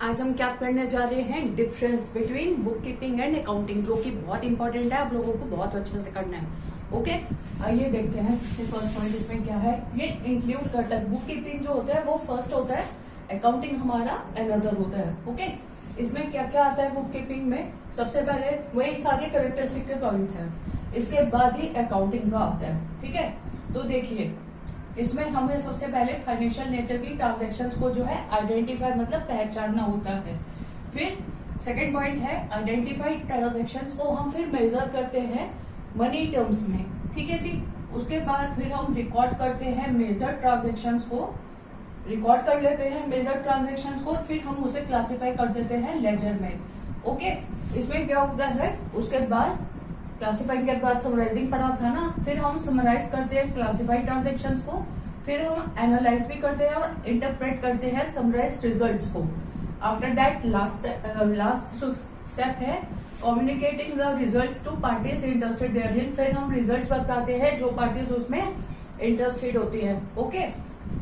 आज हम क्या करने जा रहे हैं, difference between book keeping and accounting, जो कि बहुत इंपॉर्टेंट है। आप लोगों को बहुत अच्छे से करना है। ओके, आइए देखते हैं। सबसे फर्स्ट पॉइंट इसमें क्या है, ये इंक्लूड करता है। बुक कीपिंग जो होता है वो फर्स्ट होता है, अकाउंटिंग हमारा अनदर होता है। ओके, इसमें क्या क्या आता है बुक कीपिंग में, सबसे पहले वही सारे कैरेक्टरिस्टिक के पॉइंट्स हैं, इसके बाद ही अकाउंटिंग का आता है। ठीक है, तो देखिए इसमें हमें सबसे पहले फाइनेंशियल नेचर की ट्रांजैक्शंस को जो है आइडेंटिफाई मतलब पहचानना होता है। फिर सेकंड पॉइंट है आइडेंटिफाइड ट्रांजैक्शंस को हम फिर मेजर करते हैं मनी टर्म्स में। ठीक है जी, उसके बाद फिर हम रिकॉर्ड करते हैं मेजर ट्रांजैक्शंस को, रिकॉर्ड कर लेते हैं मेजर ट्रांजैक्शंस को, फिर हम उसे क्लासिफाई कर देते हैं लेजर में। ओके, इसमें क्या होता है, उसके बाद क्लासिफाइंग के बाद समराइजिंग पढ़ा था ना, फिर हम समराइज करते हैं क्लासिफाइड ट्रांजैक्शंस को, फिर हम एनालाइज भी करते हैं और इंटरप्रेट करते हैं समराइज रिजल्ट्स को। आफ्टर दैट लास्ट स्टेप है communicating the results to parties interested therein. फिर हम रिजल्ट्स बताते हैं जो पार्टीज उसमें इंटरेस्टेड होती है। ओके,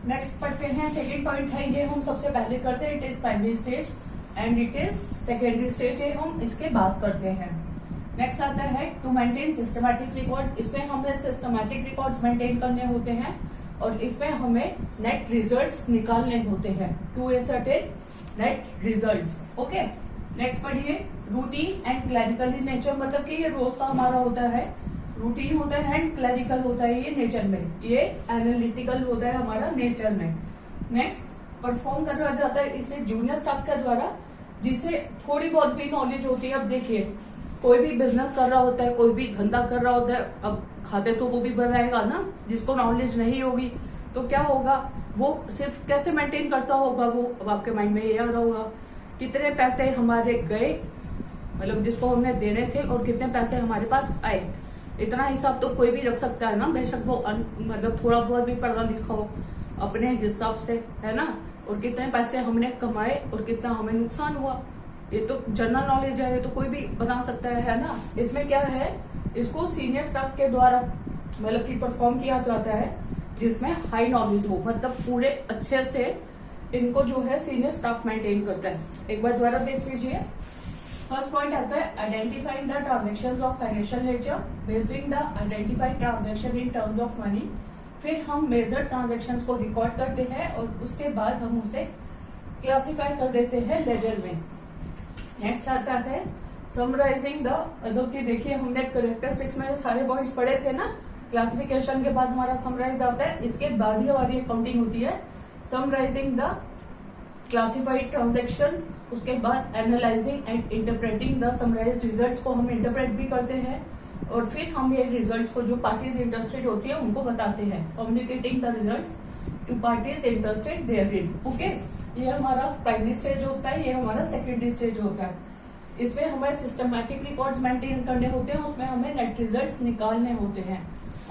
नेक्स्ट पढ़ते हैं। सेकेंड पॉइंट है, ये हम सबसे पहले करते हैं, it is primary stage and it is secondary stage, ये हम इसके बाद करते हैं। नेक्स्ट आता है टू मेंटेन सिस्टमैटिक रिकॉर्ड। इसमें हमें सिस्टमैटिक रिकॉर्ड्स मेंटेन करने होते हैं और इसमें हमें नेट रिजल्ट्स निकालने होते हैं, to a certain net results. Okay, next पढ़िए routine and clerical in nature, मतलब कि ये रोज का हमारा होता है, रूटीन होता है एंड क्लैरिकल होता है ये नेचर में, ये एनालिटिकल होता है हमारा नेचर में। नेक्स्ट परफॉर्म करवा जाता है इसे जूनियर स्टाफ के द्वारा, जिसे थोड़ी बहुत भी नॉलेज होती है। अब देखिए कोई भी बिजनेस कर रहा होता है, कोई भी धंधा कर रहा होता है, अब खाते तो वो भी बनाएगा ना, जिसको नॉलेज नहीं होगी तो क्या होगा, वो सिर्फ कैसे मेंटेन करता होगा, वो अब आपके माइंड में ये आ रहा होगा कितने पैसे हमारे गए, मतलब जिसको हमने देने थे, और कितने पैसे हमारे पास आए। इतना हिसाब तो कोई भी रख सकता है ना, बेशक वो मतलब थोड़ा बहुत भी पढ़ा लिखा हो, अपने हिसाब से, है ना। और कितने पैसे हमने कमाए और कितना हमें नुकसान हुआ, ये तो जनरल नॉलेज है, ये तो कोई भी बना सकता है ना। इसमें क्या है, इसको सीनियर स्टाफ के द्वारा मतलब कि परफॉर्म किया जाता है, जिसमें हाई नॉलेज हो, मतलब पूरे अच्छे से इनको जो है सीनियर स्टाफ मेंटेन करता है। एक बार दोबारा देख लीजिए। फर्स्ट पॉइंट आता है identifying the transactions of financial nature based in the identified transaction in terms of money. फिर हम मेजर ट्रांजैक्शंस को रिकॉर्ड करते हैं और उसके बाद हम उसे क्लासिफाई कर देते हैं लेजर में। नेक्स्ट आता है समराइजिंग द, मतलब कि देखिए हमने कैरेक्टरिस्टिक्स में सारे पॉइंट्स पढ़े थे ना, क्लासिफिकेशन के बाद हमारा समराइज आता है, इसके बाद ही हमारी अकाउंटिंग होती है। समराइजिंग द क्लासिफाइड ट्रांजैक्शन, उसके बाद analysing and interpreting the summarised results को हम इंटरप्रेट भी करते हैं, और फिर हम ये रिजल्ट्स को जो पार्टीज इंटरेस्टेड होती है उनको बताते हैं, communicating the results to parties interested therein. Okay, ये हमारा प्राइमरी स्टेज होता है, ये हमारा सेकेंडरी स्टेज होता है। इसमें हमें सिस्टमैटिक रिकॉर्ड्स मेंटेन करने होते हैं, उसमें हमें नेट रिजल्ट्स निकालने होते हैं।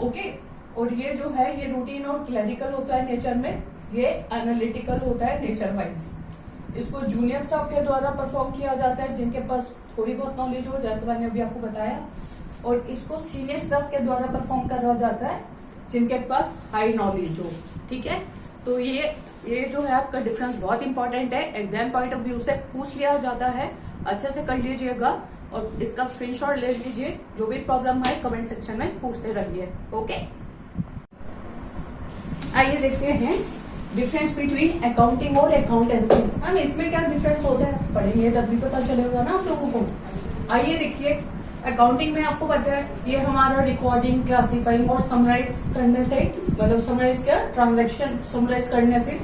ओके, और ये जो है ये रूटीन और क्लैरिकल होता है नेचर में, ये एनालिटिकल होता है नेचर वाइज। इसको जूनियर स्टाफ के द्वारा परफॉर्म किया जाता है, जिनके पास थोड़ी बहुत नॉलेज हो, जैसे मैंने अभी आपको बताया, और इसको सीनियर स्टाफ के द्वारा परफॉर्म करा जाता है, जिनके पास हाई नॉलेज हो। ठीक है, तो ये जो है आपका डिफरेंस बहुत इंपॉर्टेंट है, एग्जाम पॉइंट ऑफ व्यू से पूछ लिया जाता है, अच्छे से कर लीजिएगा और इसका स्क्रीनशॉट ले लीजिए। जो भी प्रॉब्लम है कमेंट सेक्शन में पूछते रहिए। ओके, आइए देखते हैं डिफरेंस बिटवीन अकाउंटिंग और अकाउंटेंसी। मैम इसमें क्या डिफरेंस होता है, पढ़ेंगे तब भी पता चलेगा ना आप लोगों को। आइए देखिए, अकाउंटिंग में आपको पता है ये हमारा रिकॉर्डिंग, क्लासिफाइंग और समराइज करने से, मतलब समराइज क्या, ट्रांजैक्शन समराइज करने से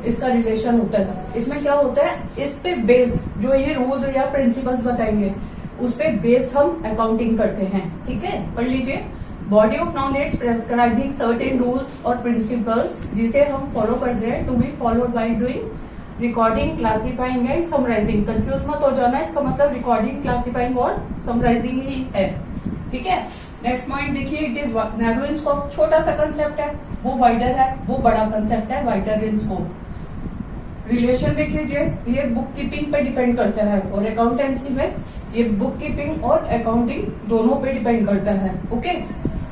इसका रिलेशन होता है। इसमें क्या होता है, इस पे बेस्ड जो ये रूल्स या प्रिंसिपल्स बताएंगे उस पे बेस्ड हम अकाउंटिंग करते हैं। ठीक है, पढ़ लीजिए। Body of knowledge prescribing certain rules और प्रिंसिपल्स जिसे हम फॉलो करते हैं, to be followed by doing recording, classifying and summarising. Confuse मत हो जाना, इसका मतलब रिकॉर्डिंग, क्लासिफाइंग और समराइजिंग ही है। ठीक है, नेक्स्ट पॉइंट देखिए, it is narrow in scope, छोटा सा कंसेप्ट है, वो वाइडर है, वो बड़ा कंसेप्ट है, वाइडर इन स्कोप। रिलेशन देख लीजिए, ये बुक कीपिंग पे डिपेंड करता है, और अकाउंटेंसी में ये बुक कीपिंग और अकाउंटिंग दोनों पे डिपेंड करता है। ओके,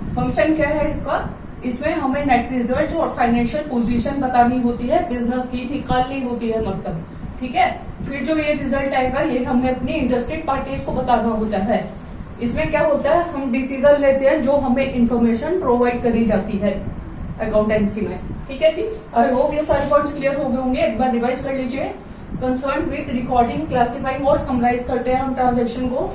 फंक्शन क्या है इसका, इसमें हमें नेट रिजल्ट और फाइनेंशियल पोजीशन बतानी होती है, बिजनेस की निकालनी होती है मतलब। ठीक है, फिर जो ये रिजल्ट आएगा ये हमें अपनी इंटरेस्टेड पार्टीज को बताना होता है। इसमें क्या होता है, हम डिसीजन लेते हैं जो हमें इंफॉर्मेशन प्रोवाइड करी जाती है अकाउंटेंसी में। ठीक है जी, आई होप ये सारे पॉइंट्स क्लियर हो गए होंगे। एक बार रिवाइज कर लीजिए। कंसर्न विद रिकॉर्डिंग, क्लासिफाइंग और समराइज करते हैं हम ट्रांजेक्शन को।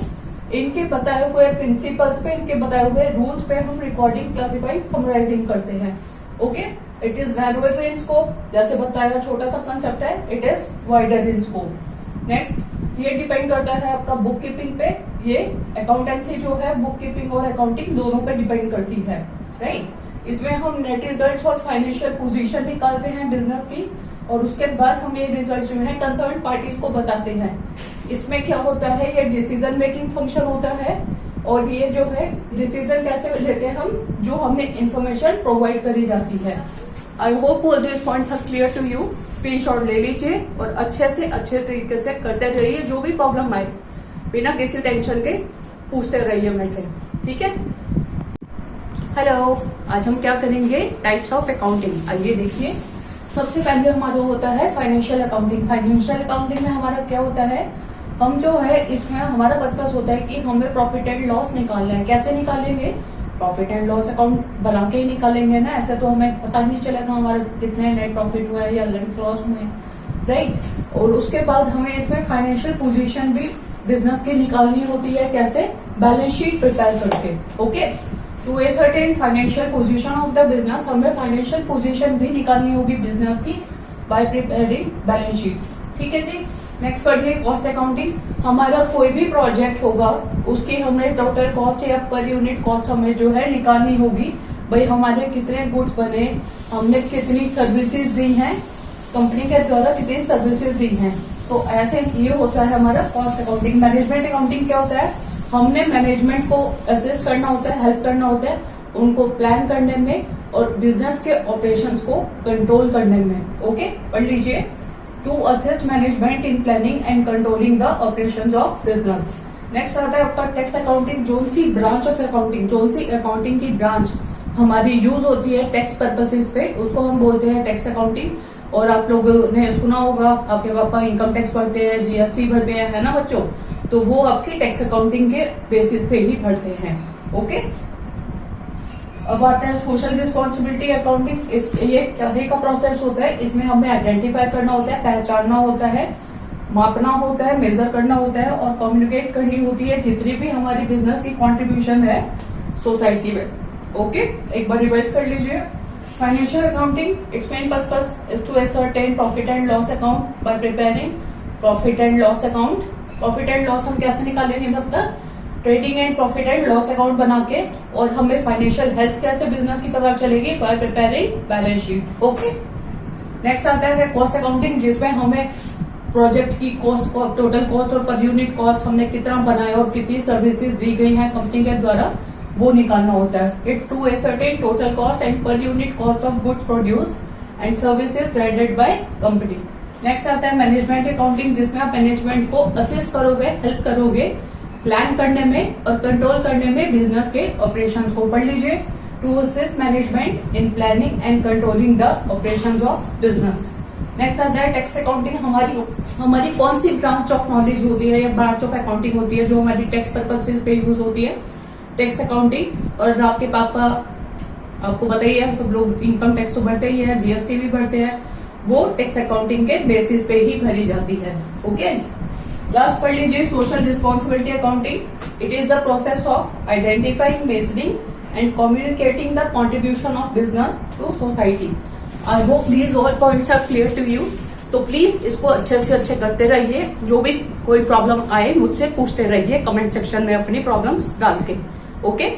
इनके बताए हुए प्रिंसिपल्स पे, इनके बताए हुए रूल्स पे हम रिकॉर्डिंग, क्लासिफाइंग, समराइजिंग करते हैं। Okay, it is narrower in scope, जैसे बताया छोटा सा कंसेप्ट है, it is wider in scope. Next, ये डिपेंड करता है आपका बुक कीपिंग पे। ये अकाउंटेंसी जो है बुक कीपिंग और अकाउंटिंग दोनों पे डिपेंड करती है, राइट। इसमें हम नेट रिजल्ट्स और फाइनेंशियल पोजीशन निकालते हैं बिजनेस की, और उसके बाद हम ये रिजल्ट जो है कंसर्न पार्टीज को बताते हैं। इसमें क्या होता है, ये डिसीजन मेकिंग फंक्शन होता है, और ये जो है डिसीजन कैसे लेते हैं हम, जो हमें इंफॉर्मेशन प्रोवाइड करी जाती है। I hope all this points are clear to you. Screenshot ले लीजिए और अच्छे से अच्छे तरीके से करते रहिए। जो भी प्रॉब्लम आए बिना किसी टेंशन के पूछते रहिए मेरे से, ठीक है। हेलो, आज हम क्या करेंगे, टाइप्स ऑफ अकाउंटिंग। आइए देखिए, सबसे पहले हमारा होता है फाइनेंशियल अकाउंटिंग। फाइनेंशियल अकाउंटिंग में हमारा क्या होता है, हम जो है इसमें हमारा पर्पस होता है कि हमें प्रॉफिट एंड लॉस निकालना है। कैसे निकालेंगे, प्रॉफिट एंड लॉस अकाउंट बना के ही निकालेंगे ना, ऐसे तो हमें पता नहीं चलेगा हमारे कितने नेट प्रॉफिट हुए या नेट लॉस हुए, राइट। और उसके बाद हमें इसमें फाइनेंशियल पोजीशन भी बिजनेस की निकालनी होती है। कैसे, बैलेंस शीट प्रिपेयर करके। Okay, to a certain financial position of the business, हमें फाइनेंशियल पोजीशन भी निकालनी होगी बिजनेस की बाय प्रिपेयरिंग बैलेंस शीट। ठीक है जी। नेक्स्ट पढ़िए कॉस्ट अकाउंटिंग। हमारा कोई भी प्रोजेक्ट होगा उसकी हमें टोटल कॉस्ट या पर यूनिट कॉस्ट हमें जो है निकालनी होगी। भाई हमारे कितने गुड्स बने, हमने कितनी सर्विसेज दी हैं, कंपनी के द्वारा कितनी सर्विसेज दी हैं। तो ऐसे ये होता है हमारा कॉस्ट अकाउंटिंग। मैनेजमेंट अकाउंटिंग क्या होता है, हमने मैनेजमेंट को असिस्ट करना होता है, हेल्प करना होता है उनको प्लान करने में और बिजनेस के ऑपरेशंस को कंट्रोल करने में। ओके, पढ़ लीजिए। To assist management in planning and controlling the operations of business. Next आता है आपका टैक्स अकाउंटिंग। जोन सी ब्रांच ऑफ अकाउंटिंग, जोन सी अकाउंटिंग की ब्रांच हमारी यूज होती है टैक्स पर्पसेस पे, उसको हम बोलते हैं टैक्स अकाउंटिंग। और आप लोगों ने सुना होगा, आपके पापा इनकम टैक्स भरते हैं, जीएसटी भरते हैं, है ना बच्चों, तो वो आपकी टैक्स अकाउंटिंग के बेसिस पे ही भरते हैं। ओके, अब आता है सोशल रिस्पॉन्सिबिलिटी अकाउंटिंग। ये क्या का प्रोसेस होता है, इसमें हमें आइडेंटिफाई करना होता है, पहचानना होता है, मापना होता है, मेजर करना होता है और कम्युनिकेट करनी होती है जितनी भी हमारी बिजनेस की कंट्रीब्यूशन है सोसाइटी में। ओके, एक बार रिवाइज कर लीजिए। Financial accounting, its main purpose is to ascertain profit and loss account by preparing profit and loss account. Profit and loss हम कैसे निकालेंगे, मतलब trading and profit and loss account बना के, और हमें फाइनेंशियल हेल्थ कैसे बिजनेस की पता चलेगी, bye preparing balance sheet. Okay, next आता है कॉस्ट अकाउंटिंग, जिसमें हमें प्रोजेक्ट की कॉस्ट, टोटल कॉस्ट और पर यूनिट कॉस्ट हमने कितना बनाया और कितनी सर्विसेज दी गई हैं कंपनी के द्वारा, वो निकालना होता है। It to ascertain total cost and per unit cost of goods produced and services rendered by company. Next आता है मैनेजमेंट अकाउंटिंग, जिसमें आप मैनेजमेंट को असिस्ट करोगे, हेल्प करोगे प्लान करने में और कंट्रोल करने में बिजनेस के ऑपरेशंस को। पढ़ लीजिए। To assist management in planning and controlling the operations of business. Next आता है टैक्स अकाउंटिंग। हमारी कौन सी ब्रांच ऑफ नॉलेज होती है या ब्रांच ऑफ अकाउंटिंग होती है जो हमारी टैक्स पर्पसेस पे यूज होती है, टैक्स अकाउंटिंग। और आपके पापा, आपको बताइए, सब लोग इनकम टैक्स तो भरते ही है, जीएसटी भी भरते हैं, वो टैक्स अकाउंटिंग के बेसिस पे ही भरी जाती है। ओके, लास्ट पढ़ लीजिए social responsibility accounting. It is the process of identifying, measuring and communicating the contribution of business to society. I hope these all points are clear to you. तो please इसको अच्छे से अच्छे करते रहिए। जो भी कोई प्रॉब्लम आए मुझसे पूछते रहिए कमेंट सेक्शन में अपनी प्रॉब्लम्स डाल के। ओके।